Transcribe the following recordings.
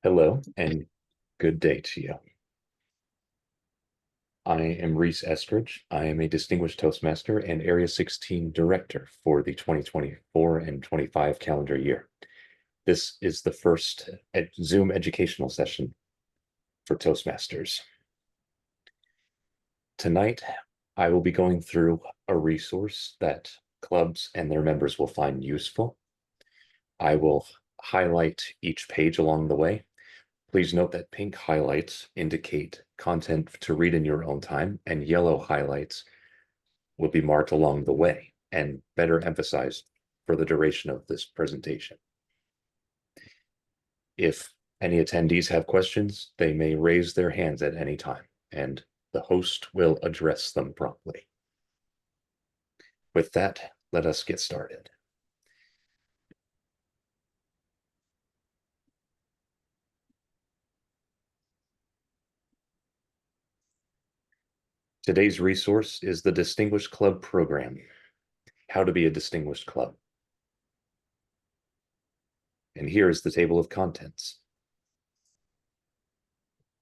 Hello and good day to you. I am Reese Eskridge. I am a Distinguished Toastmaster and Area 16 Director for the 2024 and 25 calendar year. This is the first Zoom educational session for Toastmasters. Tonight, I will be going through a resource that clubs and their members will find useful. I will highlight each page along the way. Please note that pink highlights indicate content to read in your own time, and yellow highlights will be marked along the way and better emphasized for the duration of this presentation. If any attendees have questions, they may raise their hands at any time, and the host will address them promptly. With that, let us get started. Today's resource is the Distinguished Club Program, How to be a Distinguished Club. And here is the table of contents.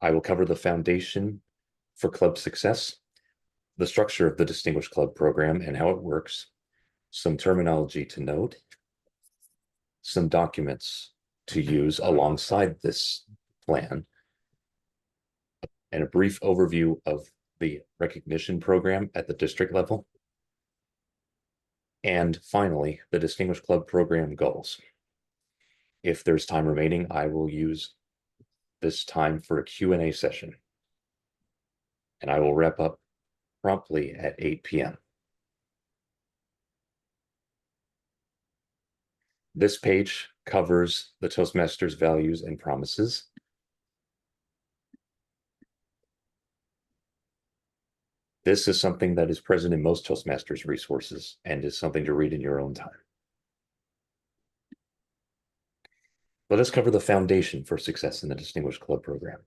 I will cover the foundation for club success, the structure of the Distinguished Club Program and how it works, some terminology to note, some documents to use alongside this plan, and a brief overview of the recognition program at the district level, and finally, the Distinguished Club Program goals. If there's time remaining, I will use this time for a Q&A session, and I will wrap up promptly at 8 p.m. This page covers the Toastmasters values and promises. This is something that is present in most Toastmasters resources and is something to read in your own time. Let us cover the foundation for success in the Distinguished Club Program.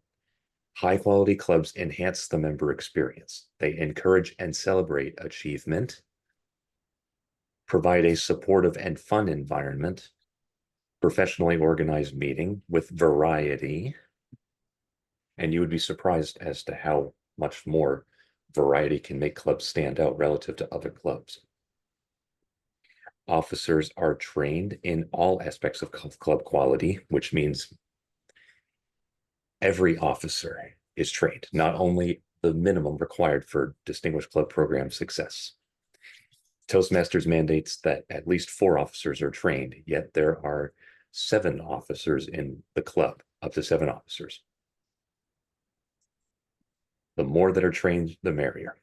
High-quality clubs enhance the member experience. They encourage and celebrate achievement, provide a supportive and fun environment, professionally organized meeting with variety, and you would be surprised as to how much more variety can make clubs stand out relative to other clubs. Officers are trained in all aspects of club quality, which means every officer is trained, not only the minimum required for Distinguished Club Program success. Toastmasters mandates that at least 4 officers are trained, yet there are 7 officers in the club, up to 7 officers. The more that are trained, the merrier.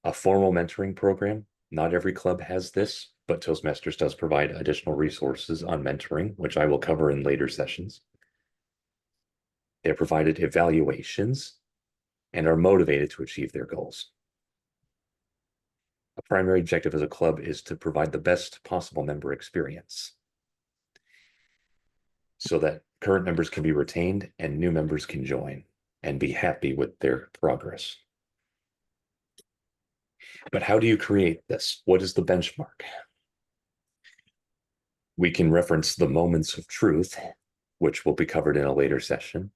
A formal mentoring program. Not every club has this, but Toastmasters does provide additional resources on mentoring, which I will cover in later sessions. They're provided evaluations and are motivated to achieve their goals. A primary objective as a club is to provide the best possible member experience so that current members can be retained and new members can join and be happy with their progress. But how do you create this? What is the benchmark? We can reference the moments of truth, which will be covered in a later session.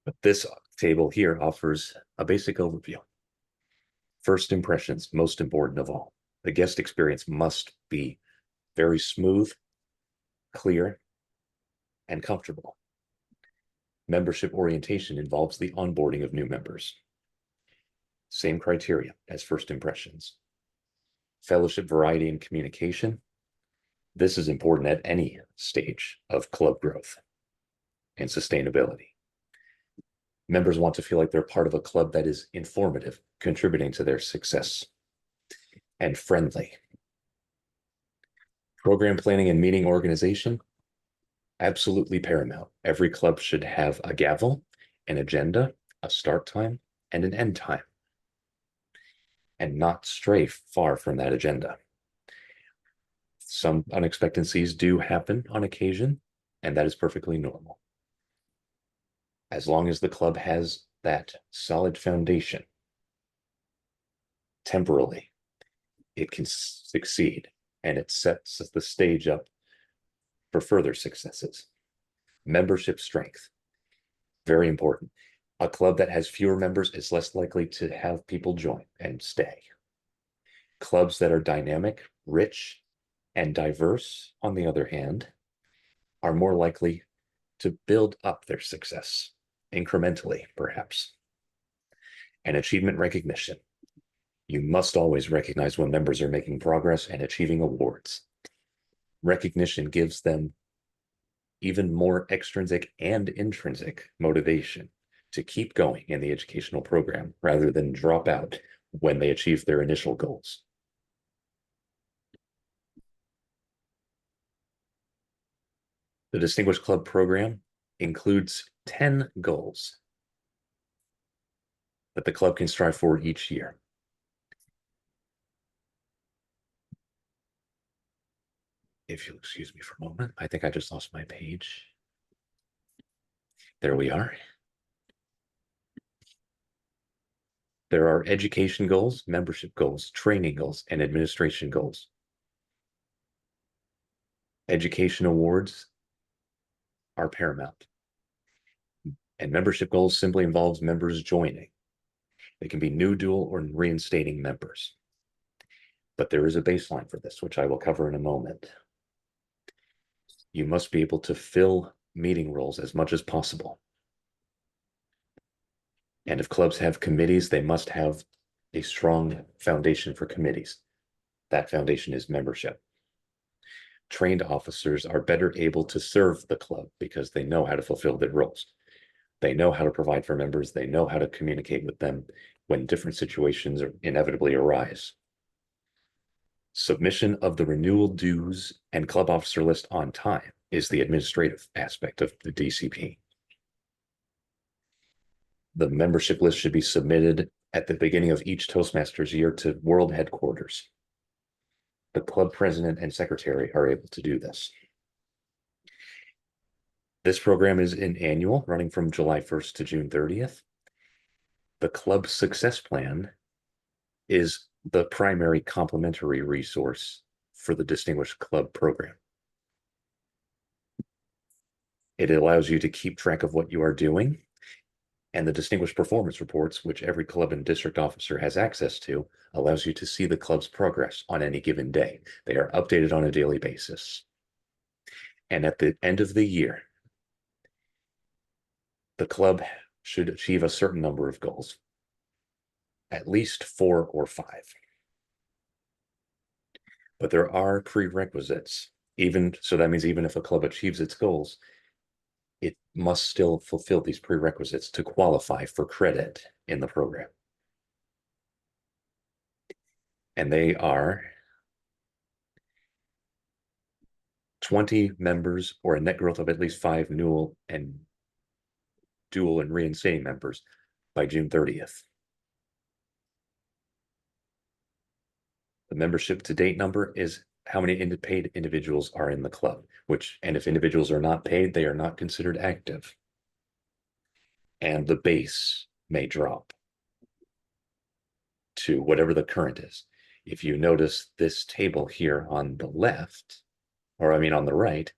But this table here offers a basic overview. First impressions, most important of all. The guest experience must be very smooth, clear, and comfortable. Membership orientation involves the onboarding of new members. Same criteria as first impressions. Fellowship, variety, and communication. This is important at any stage of club growth and sustainability. Members want to feel like they're part of a club that is informative, contributing to their success, and friendly. Program planning and meeting organization, absolutely paramount. Every club should have a gavel, an agenda, a start time, and an end time, and not stray far from that agenda. Some unexpectancies do happen on occasion, and that is perfectly normal. As long as the club has that solid foundation, temporally, it can succeed, and it sets the stage up for further successes. Membership strength, very important. A club that has fewer members is less likely to have people join and stay. Clubs that are dynamic, rich, and diverse, on the other hand, are more likely to build up their success incrementally, perhaps. And achievement recognition. You must always recognize when members are making progress and achieving awards. Recognition gives them even more extrinsic and intrinsic motivation to keep going in the educational program rather than drop out when they achieve their initial goals. The Distinguished Club program includes 10 goals that the club can strive for each year. If you'll excuse me for a moment, I think I just lost my page. There we are. There are education goals, membership goals, training goals, and administration goals. Education awards are paramount. And membership goals simply involves members joining. They can be new, dual, or reinstating members. But there is a baseline for this, which I will cover in a moment. You must be able to fill meeting roles as much as possible. And if clubs have committees, they must have a strong foundation for committees. That foundation is membership. Trained officers are better able to serve the club because they know how to fulfill their roles. They know how to provide for members. They know how to communicate with them when different situations inevitably arise. Submission of the renewal dues and club officer list on time is the administrative aspect of the DCP. The membership list should be submitted at the beginning of each Toastmasters year to world headquarters. The club president and secretary are able to do this. This program is an annual, running from July 1st to June 30th. The club success plan is the primary complementary resource for the Distinguished Club program. It allows you to keep track of what you are doing, and the Distinguished Performance Reports, which every club and district officer has access to, allows you to see the club's progress on any given day. They are updated on a daily basis. And at the end of the year, the club should achieve a certain number of goals, at least 4 or 5. But there are prerequisites. So that means even if a club achieves its goals, it must still fulfill these prerequisites to qualify for credit in the program. And they are 20 members or a net growth of at least 5 new and dual and reinstating members by June 30th. The membership to date number is how many paid individuals are in the club, and if individuals are not paid, they are not considered active. And the base may drop to whatever the current is. If you notice this table here on the left, or I mean on the right,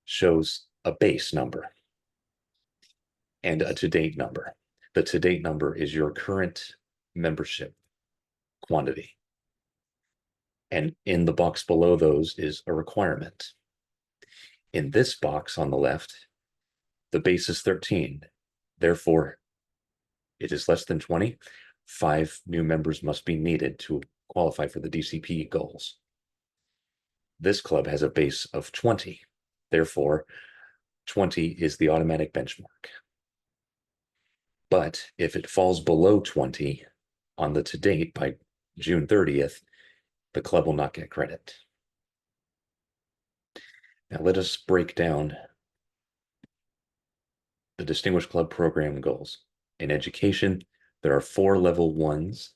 shows a base number and a to-date number. The to-date number is your current membership quantity. And in the box below those is a requirement. In this box on the left, the base is 13. Therefore, it is less than 20. 5 new members must be needed to qualify for the DCP goals. This club has a base of 20. Therefore, 20 is the automatic benchmark. But if it falls below 20 on the to-date by June 30th, the club will not get credit. Now let us break down the Distinguished Club program goals. In education, there are 4 level 1s,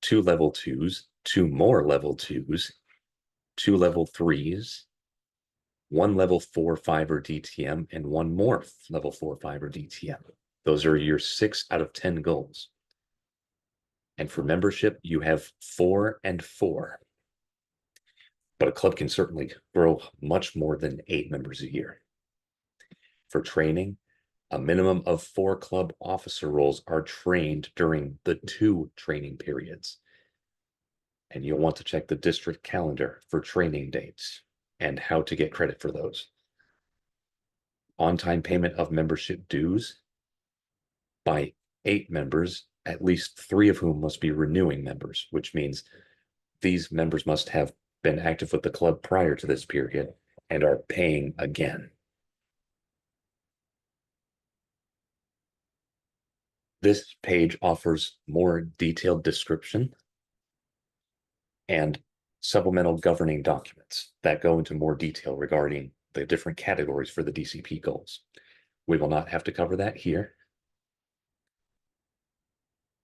2 level 2s, 2 more level 2s, 2 level 3s, 1 level 4, 5, or DTM, and 1 more level 4, 5, or DTM. Those are your 6 out of 10 goals. And for membership, you have 4 and 4. but a club can certainly grow much more than 8 members a year. For training, a minimum of 4 club officer roles are trained during the 2 training periods. And you'll want to check the district calendar for training dates and how to get credit for those. On-time payment of membership dues by 8 members, at least 3 of whom must be renewing members, which means these members must have been active with the club prior to this period and are paying again. This page offers more detailed description and supplemental governing documents that go into more detail regarding the different categories for the DCP goals. We will not have to cover that here.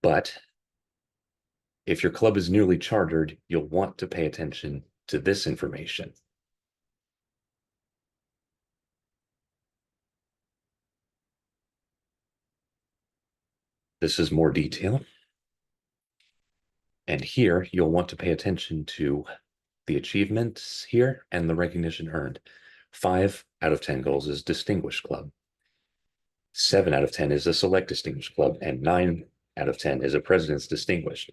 But if your club is newly chartered, you'll want to pay attention to this information. This is more detail. And here you'll want to pay attention to the achievements here and the recognition earned. 5 out of 10 goals is Distinguished Club. 7 out of 10 is a Select Distinguished Club, and 9 out of 10 is a President's Distinguished.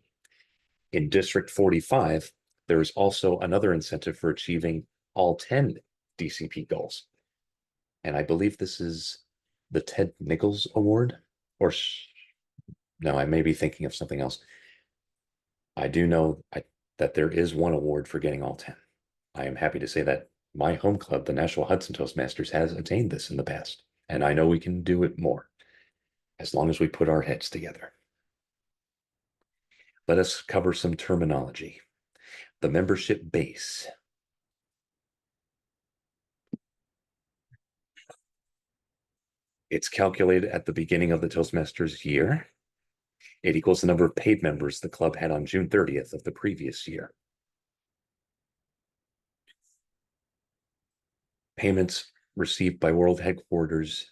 In District 45, there is also another incentive for achieving all 10 DCP goals. And I believe this is the Ted Nichols Award, or no, I may be thinking of something else. I do know that there is one award for getting all 10. I am happy to say that my home club, the Nashua Hudson Toastmasters, has attained this in the past, and I know we can do it more as long as we put our heads together. Let us cover some terminology. The membership base. It's calculated at the beginning of the Toastmasters year. It equals the number of paid members the club had on June 30th of the previous year. Payments received by World Headquarters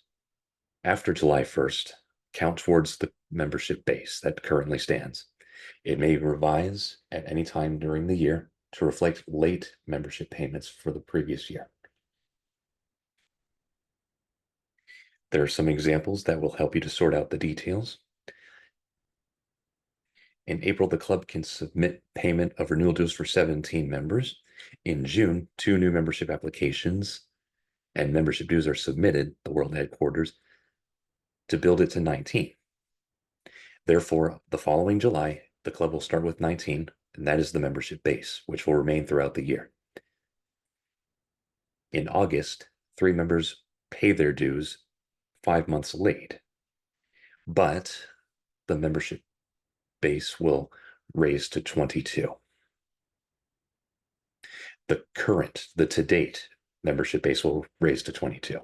after July 1st count towards the membership base that currently stands. It may revise at any time during the year to reflect late membership payments for the previous year. There are some examples that will help you to sort out the details. In April, the club can submit payment of renewal dues for 17 members. In June, 2 new membership applications and membership dues are submitted, the World Headquarters, to build it to 19. Therefore, the following July, the club will start with 19, and that is the membership base, which will remain throughout the year. In August, 3 members pay their dues 5 months late, but the membership base will raise to 22. The to-date membership base will raise to 22.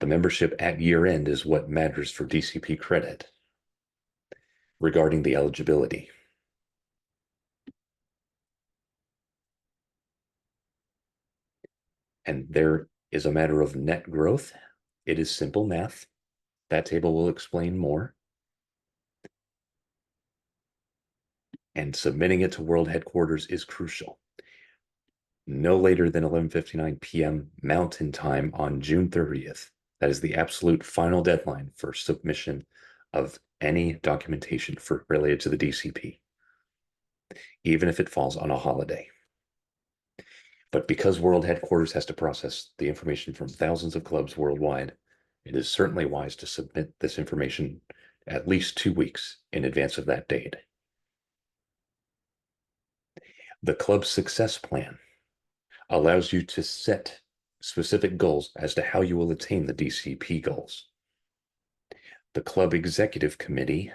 The membership at year end is what matters for DCP credit regarding the eligibility. And there is a matter of net growth. It is simple math. That table will explain more. And submitting it to World Headquarters is crucial. No later than 11:59 p.m. Mountain Time on June 30th. That is the absolute final deadline for submission of any documentation related to the DCP, even if it falls on a holiday. But because World Headquarters has to process the information from thousands of clubs worldwide, it is certainly wise to submit this information at least 2 weeks in advance of that date. The club success plan allows you to set specific goals as to how you will attain the DCP goals. The club executive committee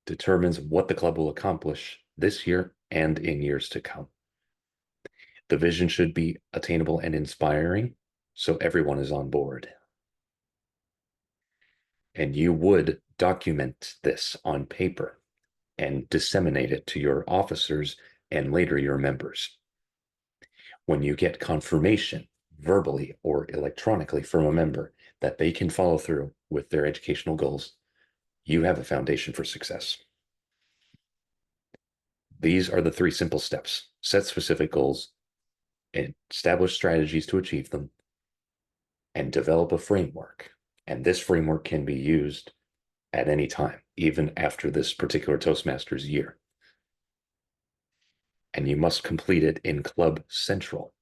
determines what the club will accomplish this year and in years to come. The vision should be attainable and inspiring, so everyone is on board. And you would document this on paper and disseminate it to your officers and later your members. When you get confirmation, verbally or electronically, from a member that they can follow through with their educational goals, you have a foundation for success. These are the three simple steps: set specific goals, and establish strategies to achieve them, and develop a framework. And this framework can be used at any time, even after this particular Toastmasters year. And you must complete it in Club Central,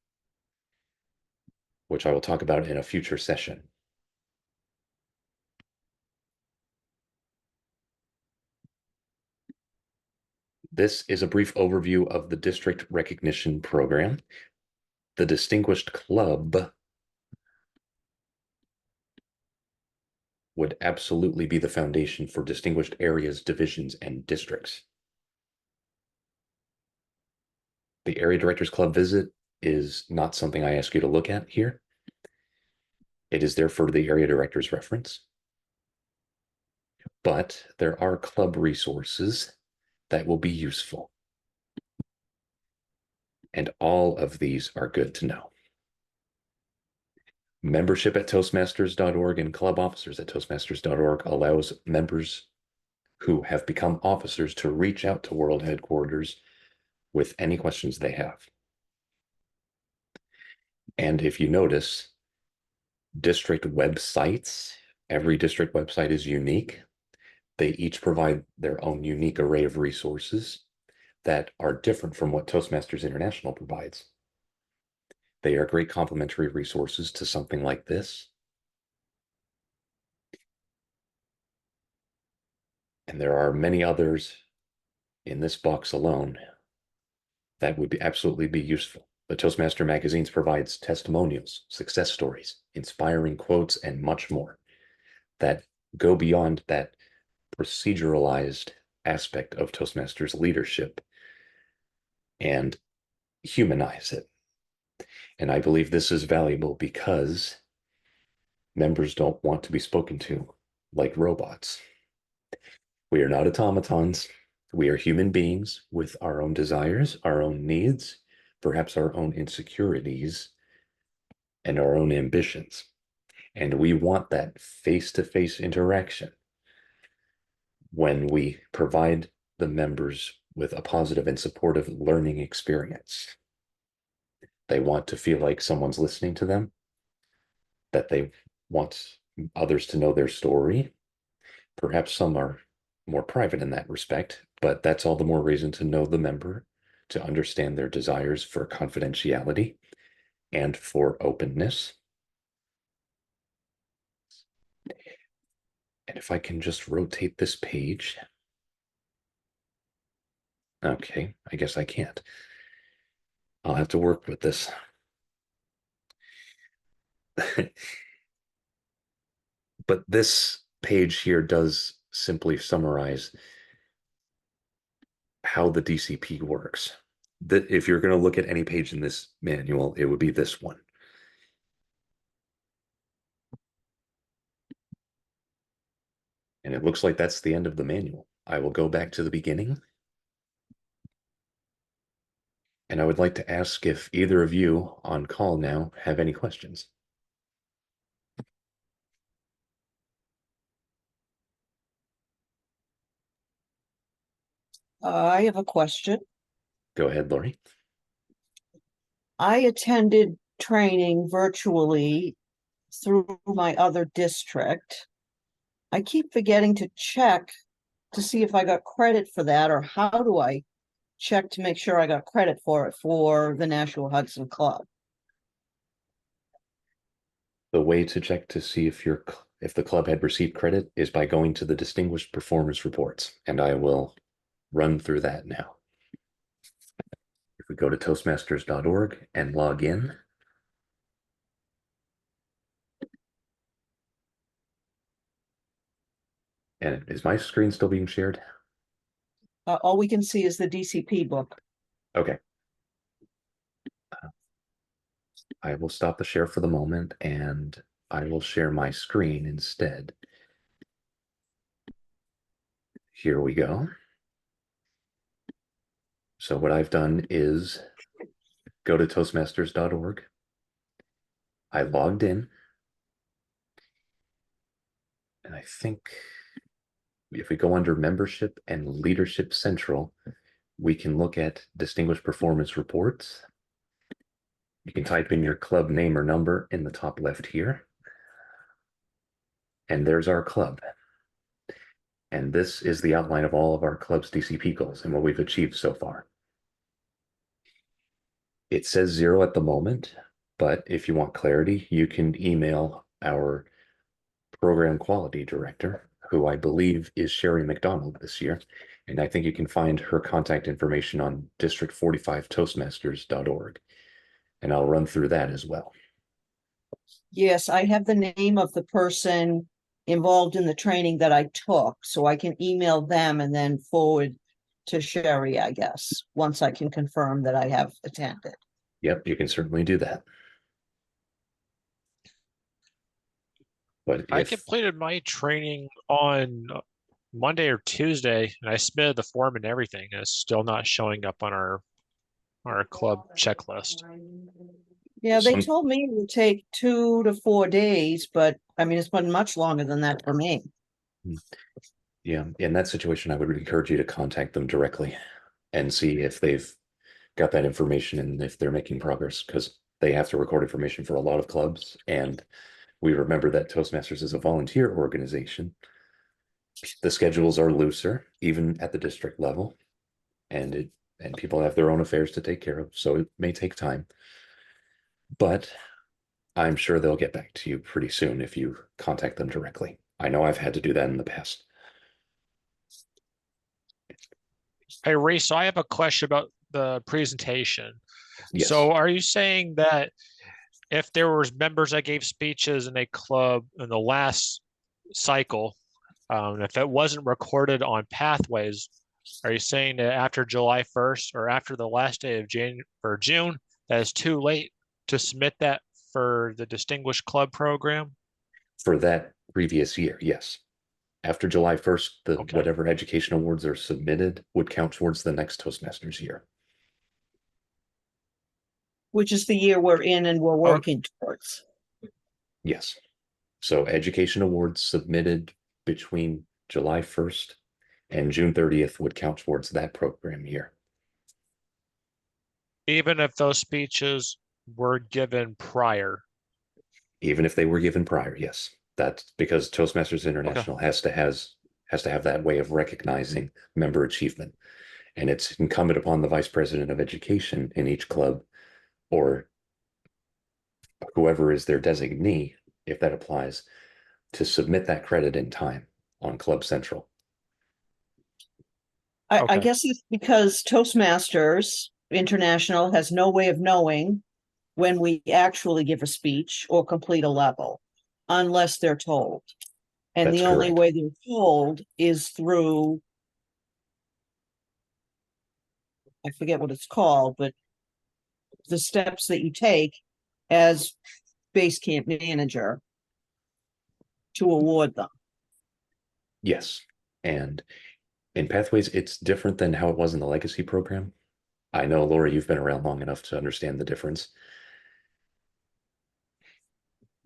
which I will talk about in a future session. This is a brief overview of the district recognition program. The Distinguished Club would absolutely be the foundation for distinguished areas, divisions, and districts. The Area Directors Club visit is not something I ask you to look at here. It is there for the area director's reference. But there are club resources that will be useful. And all of these are good to know. Membership at Toastmasters.org and club officers at Toastmasters.org allows members who have become officers to reach out to World Headquarters with any questions they have. And if you notice, district websites, every district website is unique. They each provide their own unique array of resources that are different from what Toastmasters International provides. They are great complementary resources to something like this. And there are many others in this box alone that would absolutely be useful. The Toastmaster magazines provides testimonials, success stories, inspiring quotes, and much more that go beyond that proceduralized aspect of Toastmasters leadership and humanize it. And I believe this is valuable because members don't want to be spoken to like robots. We are not automatons. We are human beings with our own desires, our own needs, perhaps our own insecurities, and our own ambitions. And we want that face-to-face interaction when we provide the members with a positive and supportive learning experience. They want to feel like someone's listening to them, that they want others to know their story. Perhaps some are more private in that respect, but that's all the more reason to know the member, to understand their desires for confidentiality and for openness. And if I can just rotate this page. Okay, I guess I can't. I'll have to work with this. But this page here does simply summarize how the DCP works. That if you're going to look at any page in this manual, it would be this one. And it looks like that's the end of the manual. I will go back to the beginning. And I would like to ask if either of you on call now have any questions. I have a question. Go ahead, Lori. I attended training virtually through my other district. I keep forgetting to check to see if I got credit for that, or how do I check to make sure I got credit for it for the Nashua Hudson Club? The way to check to see if the club had received credit is by going to the distinguished performance reports, and I will run through that now. If we go to Toastmasters.org and log in, and is my screen still being shared? All we can see is the DCP book. Okay. I will stop the share for the moment and I will share my screen instead. Here we go. So what I've done is go to Toastmasters.org. I logged in. And I think if we go under Membership and Leadership Central, we can look at distinguished performance reports. You can type in your club name or number in the top left here. And there's our club. And this is the outline of all of our club's DCP goals and what we've achieved so far. It says 0 at the moment, but if you want clarity, you can email our program quality director, who I believe is Sherry McDonald this year. And I think you can find her contact information on district45toastmasters.org. And I'll run through that as well. Yes, I have the name of the person involved in the training that I took, so I can email them and then forward to Sherry, I guess, once I can confirm that I have attended. Yep, you can certainly do that. But I if completed my training on Monday or Tuesday, and I submitted the form and everything, and it's still not showing up on our club checklist. Yeah, they Some- told me it would take 2 to 4 days, but I mean, it's been much longer than that for me. Yeah, in that situation, I would encourage you to contact them directly and see if they've got that information and if they're making progress, because they have to record information for a lot of clubs. And we remember that Toastmasters is a volunteer organization. The schedules are looser, even at the district level, and people have their own affairs to take care of, so it may take time. But I'm sure they'll get back to you pretty soon if you contact them directly. I know I've had to do that in the past. Hey, Ray, so I have a question about the presentation. Yes. So are you saying that if there was members that gave speeches in a club in the last cycle, if it wasn't recorded on Pathways, are you saying that after July 1st or after the last day of June, that is too late to submit that for the Distinguished Club program? For that previous year, yes. After July 1st, Okay. whatever education awards are submitted would count towards the next Toastmasters year. Which is the year we're in and we're working towards. Yes. So education awards submitted between July 1st and June 30th would count towards that program year. Even if those speeches were given prior. Even if they were given prior, yes. That's because Toastmasters International has to have that way of recognizing member achievement. And it's incumbent upon the vice president of education in each club, or whoever is their designee, if that applies, to submit that credit in time on Club Central. I Okay. guess it's because Toastmasters International has no way of knowing when we actually give a speech or complete a level, unless they're told. And That's the only correct. way they're told is through, I forget what it's called, but the steps that you take as base camp manager to award them. Yes. And in Pathways, it's different than how it was in the legacy program. I know, Laura, you've been around long enough to understand the difference.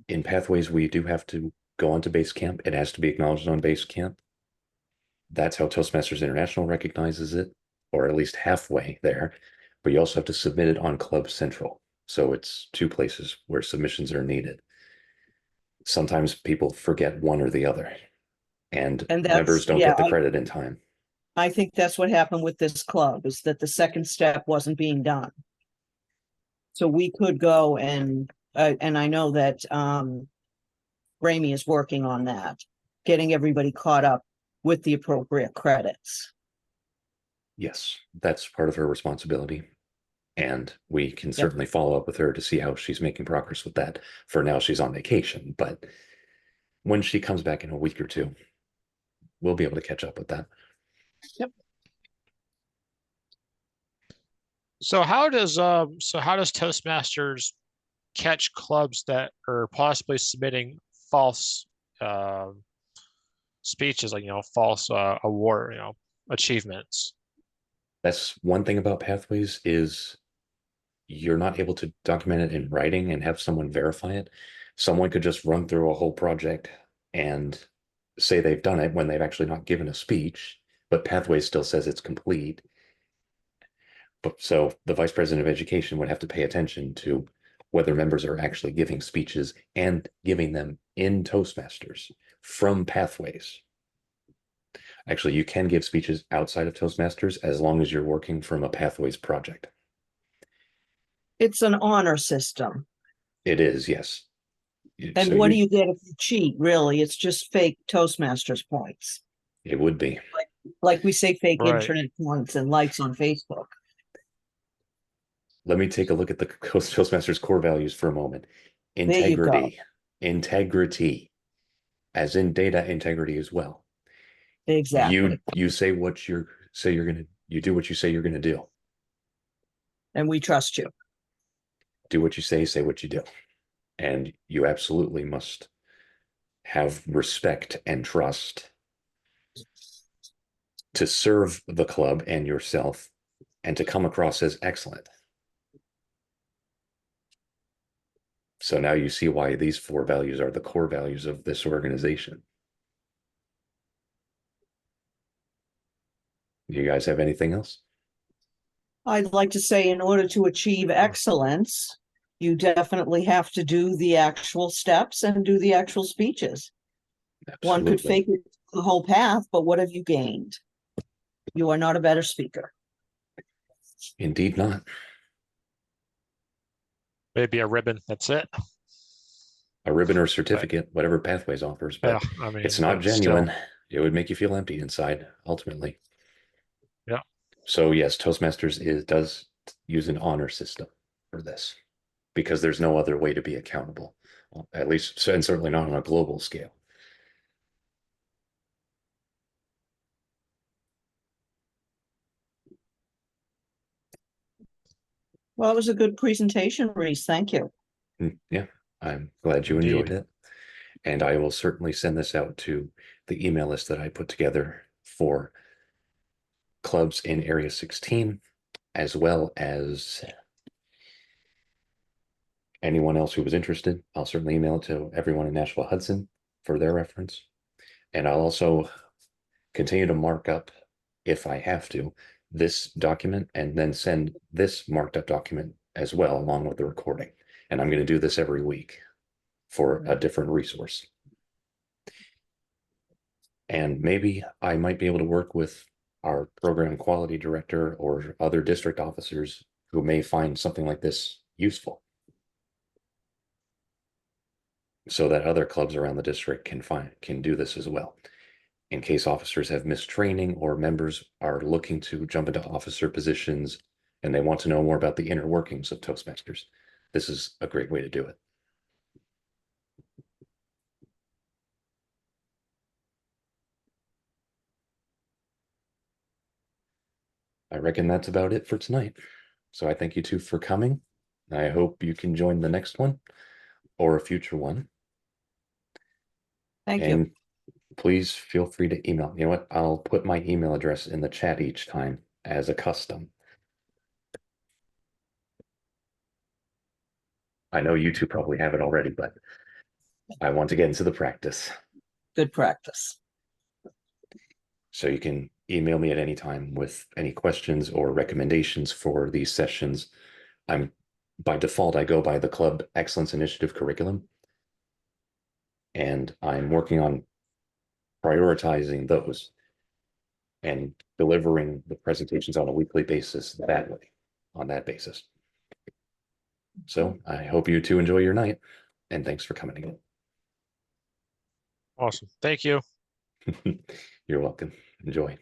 In Pathways, we do have to go onto base camp. It has to be acknowledged on base camp. That's how Toastmasters International recognizes it, or at least halfway there. But you also have to submit it on Club Central. So it's 2 places where submissions are needed. Sometimes people forget one or the other, and members don't get the credit in time. I think that's what happened with this club, is that the second step wasn't being done. So we could go and I know that Ramey is working on that, getting everybody caught up with the appropriate credits. Yes, that's part of her responsibility. And we can certainly follow up with her to see how she's making progress with that. For now, she's on vacation, but when she comes back in a week or 2, we'll be able to catch up with that. Yep. So how does Toastmasters catch clubs that are possibly submitting false speeches, like false award achievements? That's one thing about Pathways is you're not able to document it in writing and have someone verify it. Someone could just run through a whole project and say they've done it when they've actually not given a speech, but Pathways still says it's complete. But so the vice president of education would have to pay attention to whether members are actually giving speeches and giving them in Toastmasters from pathways. Actually, you can give speeches outside of Toastmasters as long as you're working from a pathways project. It's an honor system. It is, yes. And So what do you get if you cheat? Really, it's just fake Toastmasters points. It would be. Like we say fake Right. internet points and likes on Facebook. Let me take a look at the Toastmasters core values for a moment. There you go. Integrity, as in data integrity as well. Exactly. You say what you do what you say you're gonna do. And we trust you. Do what you say what you do. And you absolutely must have respect and trust to serve the club and yourself and to come across as excellent. So now you see why these 4 values are the core values of this organization. You guys have anything else? I'd like to say, in order to achieve excellence, you definitely have to do the actual steps and do the actual speeches. One could Absolutely. fake it the whole path, but what have you gained? You are not a better speaker. Indeed not. Maybe a ribbon. That's it. A ribbon or certificate, whatever Pathways offers, Yeah, but I mean, it's not but still. genuine. It would make you feel empty inside, ultimately. Yeah. So yes, Toastmasters does use an honor system for this because there's no other way to be accountable, at least, and certainly not on a global scale. Well, it was a good presentation, Reese. Thank you. Yeah, I'm glad you Indeed. enjoyed it. And I will certainly send this out to the email list that I put together for clubs in Area 16, as well as anyone else who was interested. I'll certainly email it to everyone in Nashville Hudson for their reference. And I'll also continue to mark up, if I have to, this document and then send this marked up document as well, along with the recording. And I'm going to do this every week for a different resource. And maybe I might be able to work with our program quality director or other district officers who may find something like this useful, so that other clubs around the district can do this as well. In case officers have missed training or members are looking to jump into officer positions and they want to know more about the inner workings of Toastmasters, this is a great way to do it. I reckon that's about it for tonight. So I thank you two for coming. I hope you can join the next one or a future one. Thank And you. please feel free to email. You know what? I'll put my email address in the chat each time as a custom. I know you two probably have it already, but I want to get into the practice. Good practice. So you can email me at any time with any questions or recommendations for these sessions. By default, I go by the Club Excellence Initiative curriculum, and I'm working on prioritizing those and delivering the presentations on a weekly basis that way, on that basis. So I hope you two enjoy your night, and thanks for coming again. Awesome. Thank you. You're welcome. Enjoy.